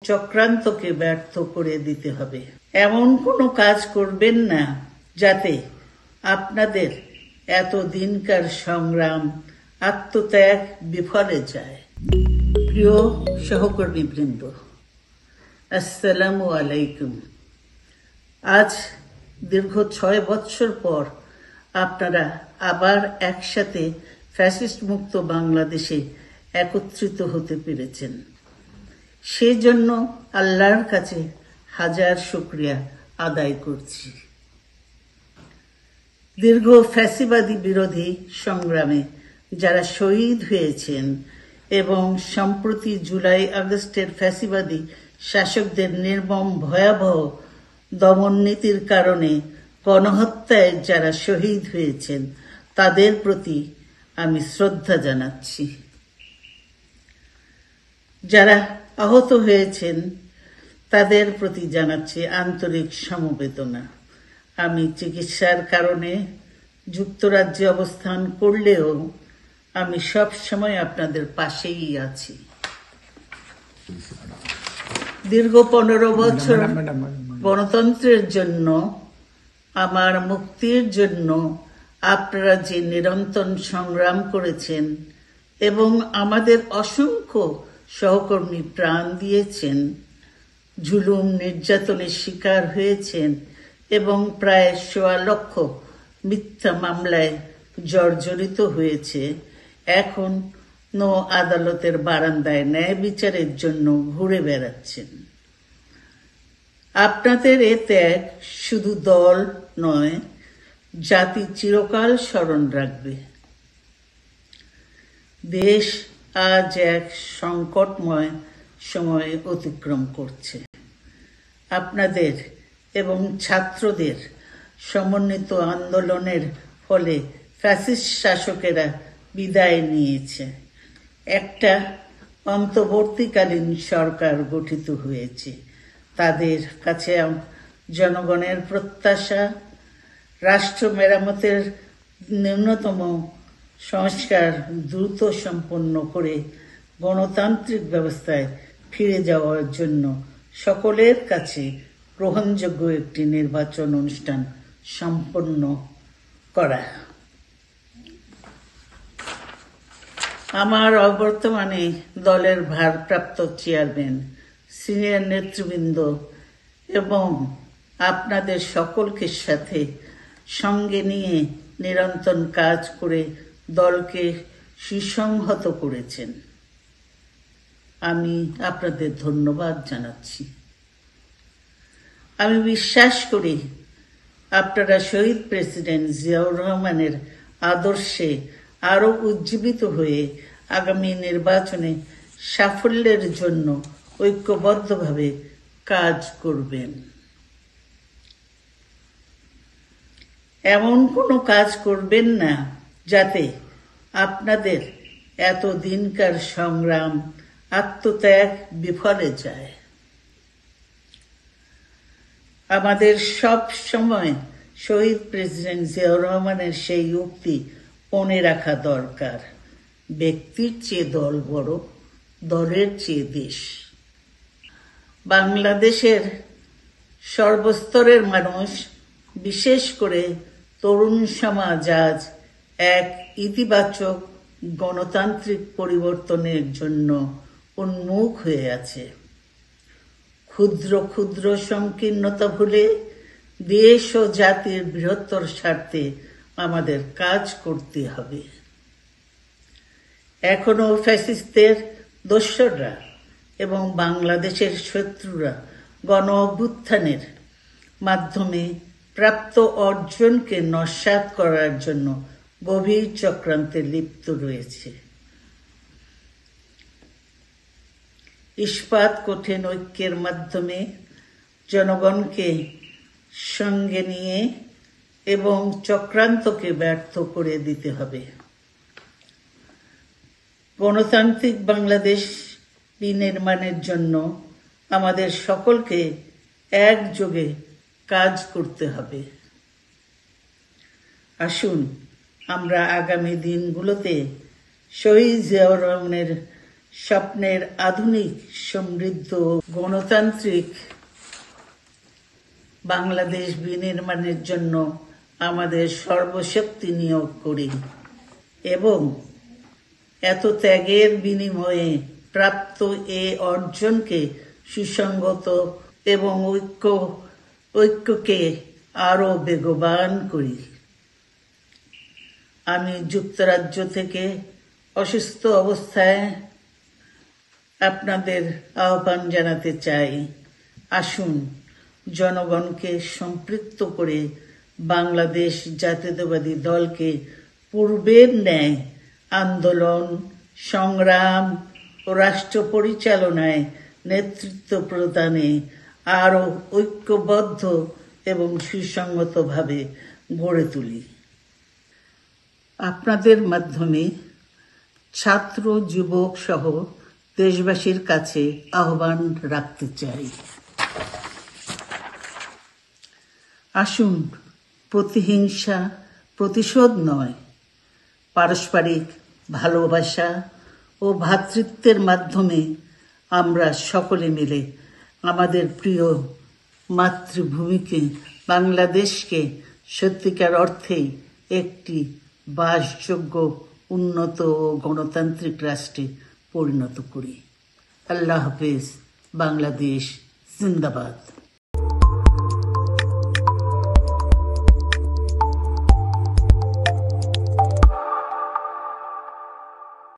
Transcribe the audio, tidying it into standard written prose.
চক্রান্তকে ব্যর্থ করে দিতে হবে। এমন কোনো কাজ করবেন না যাতে আপনাদের এত দিনকার সংগ্রাম, আত্মত্যাগ বিফলে যায়। প্রিয় সহকর্মীবৃন্দ, আসসালামু আলাইকুম। আজ দীর্ঘ 6 বৎসর পর আপনারা আবার একসাথে ফ্যাসিস্ট মুক্ত বাংলাদেশে একত্রিত হতে পেরেছেন। সেজন্য আল্লাহর কাছে হাজার শুকরিয়া আদায় করছি। দীর্ঘ ফ্যাসিবাদী বিরোধী সংগ্রামে যারা শহীদ হয়েছেন এবং সম্প্রতি জুলাই আগস্টের ফ্যাসিবাদী শাসকদের নির্মম ভয়াবহ দমন নীতির কারণে গণহত্যায় যারা শহীদ হয়েছেন তাদের প্রতি আমি শ্রদ্ধা জানাচ্ছি। যারা আহত হয়েছেন তাদের প্রতি জানাচ্ছি আন্তরিক সমবেদনা। আমি চিকিৎসার কারণে যুক্তরাজ্যে অবস্থান করলেও আমি সব সময় আপনাদের পাশেই আছি। দীর্ঘ 15 বছর গণতন্ত্রের জন্য, আমার মুক্তির জন্য আপনারা যে নিরন্তর সংগ্রাম করেছেন এবং আমাদের অসংখ্য সহকর্মী প্রাণ দিয়েছেন, জুলুম নির্যাতনের শিকার হয়েছেন এবং প্রায় 1.25 লক্ষ মিথ্যা মামলায় জর্জরিত হয়েছে, এখন আদালতের বারান্দায় ন্যায় বিচারের জন্য ঘুরে বেড়াচ্ছেন। আপনাদের এ ত্যাগ শুধু দল নয়, জাতি চিরকাল স্মরণ রাখবে। দেশ আজ এক সংকটময় সময় অতিক্রম করছে। আপনাদের এবং ছাত্রদের সমন্বিত আন্দোলনের ফলে ফ্যাসিস্ট শাসকেরা বিদায় নিয়েছে। একটা অন্তর্বর্তীকালীন সরকার গঠিত হয়েছে। তাদের কাছে জনগণের প্রত্যাশা, রাষ্ট্র মেরামতের ন্যূনতম সংস্কার দ্রুত সম্পন্ন করে গণতান্ত্রিক ব্যবস্থায় ফিরে যাওয়ার জন্য সকলের কাছে গ্রহণযোগ্য একটি নির্বাচন অনুষ্ঠান সম্পন্ন করা। আমার অবর্তমানে দলের ভারপ্রাপ্ত চেয়ারম্যান, সিনিয়র নেতৃবৃন্দ এবং আপনাদের সকলকে সাথে সঙ্গে নিয়ে নিরন্তর কাজ করে দলকে সুসংহত করেছেন। আমি আপনাদের ধন্যবাদ জানাচ্ছি। আমি বিশ্বাস করি আপনারা শহীদ প্রেসিডেন্ট জিয়াউর রহমানের আদর্শে আরো উজ্জীবিত হয়ে আগামী নির্বাচনে সাফল্যের জন্য ঐক্যবদ্ধভাবে কাজ করবেন। এমন কোনো কাজ করবেন না যাতে আপনাদের এত দিনকার সংগ্রাম, আত্মত্যাগ বিফলে যায়। আমাদের সব সময় শহীদ প্রেসিডেন্ট জিয়াউর রহমানের সেই উক্তি মনে রাখা দরকার, ব্যক্তির চেয়ে দল বড়, দলের চেয়ে দেশ। বাংলাদেশের সর্বস্তরের মানুষ, বিশেষ করে তরুণ সমাজ আজ এক ইতিবাচক গণতান্ত্রিক পরিবর্তনের জন্য উন্মুখ হয়ে আছে। ক্ষুদ্র ক্ষুদ্র সংকীর্ণতা ভুলে দেশ ও জাতির বৃহত্তর স্বার্থে আমাদের কাজ করতে হবে। এখনো ফ্যাসিস্টদের দোসররা এবং বাংলাদেশের শত্রুরা গণ অভ্যুত্থানের মাধ্যমে প্রাপ্ত অর্জনকে নস্যাৎ করার জন্য গভীর চক্রান্তে লিপ্ত রয়েছে। ইস্পাত কঠিন ঐক্যের মাধ্যমে জনগণকে সঙ্গে নিয়ে এবং চক্রান্তকে ব্যর্থ করে দিতে হবে। গণতান্ত্রিক বাংলাদেশ বিনির্মাণের জন্য আমাদের সকলকে একযোগে কাজ করতে হবে। আসুন আমরা আগামী দিনগুলোতে শহীদ জিয়াউর রহমানের স্বপ্নের আধুনিক, সমৃদ্ধ, গণতান্ত্রিক বাংলাদেশ বিনির্মাণের জন্য আমাদের সর্বশক্তি নিয়োগ করি এবং এত ত্যাগের বিনিময়ে প্রাপ্ত এ অর্জনকে সুসংগত এবং ঐক্যকে আরো বেগবান করি। আমি যুক্তরাজ্য থেকে অসুস্থ অবস্থায় আপনাদের আহ্বান জানাতে চাই, আসুন জনগণকে সম্পৃক্ত করে বাংলাদেশ জাতীয়তাবাদী দলকে পূর্বের ন্যায় আন্দোলন, সংগ্রাম ও রাষ্ট্র পরিচালনায় নেতৃত্ব প্রদানে আরো ঐক্যবদ্ধ এবং সুসংগতভাবে গড়ে তুলি। আপনাদের মাধ্যমে ছাত্র, যুবক সহ দেশবাসীর কাছে আহ্বান রাখতে চাই, আসুন প্রতিহিংসা, প্রতিশোধ নয়, পারস্পরিক ভালোবাসা ও ভ্রাতৃত্বের মাধ্যমে আমরা সকলে মিলে আমাদের প্রিয় মাতৃভূমিকে, বাংলাদেশকে সত্যিকার অর্থেই একটি বাসযোগ্য, উন্নত ও গণতান্ত্রিক রাষ্ট্রে পরিণত করি। আল্লাহ হাফেজ। বাংলাদেশ জিন্দাবাদ।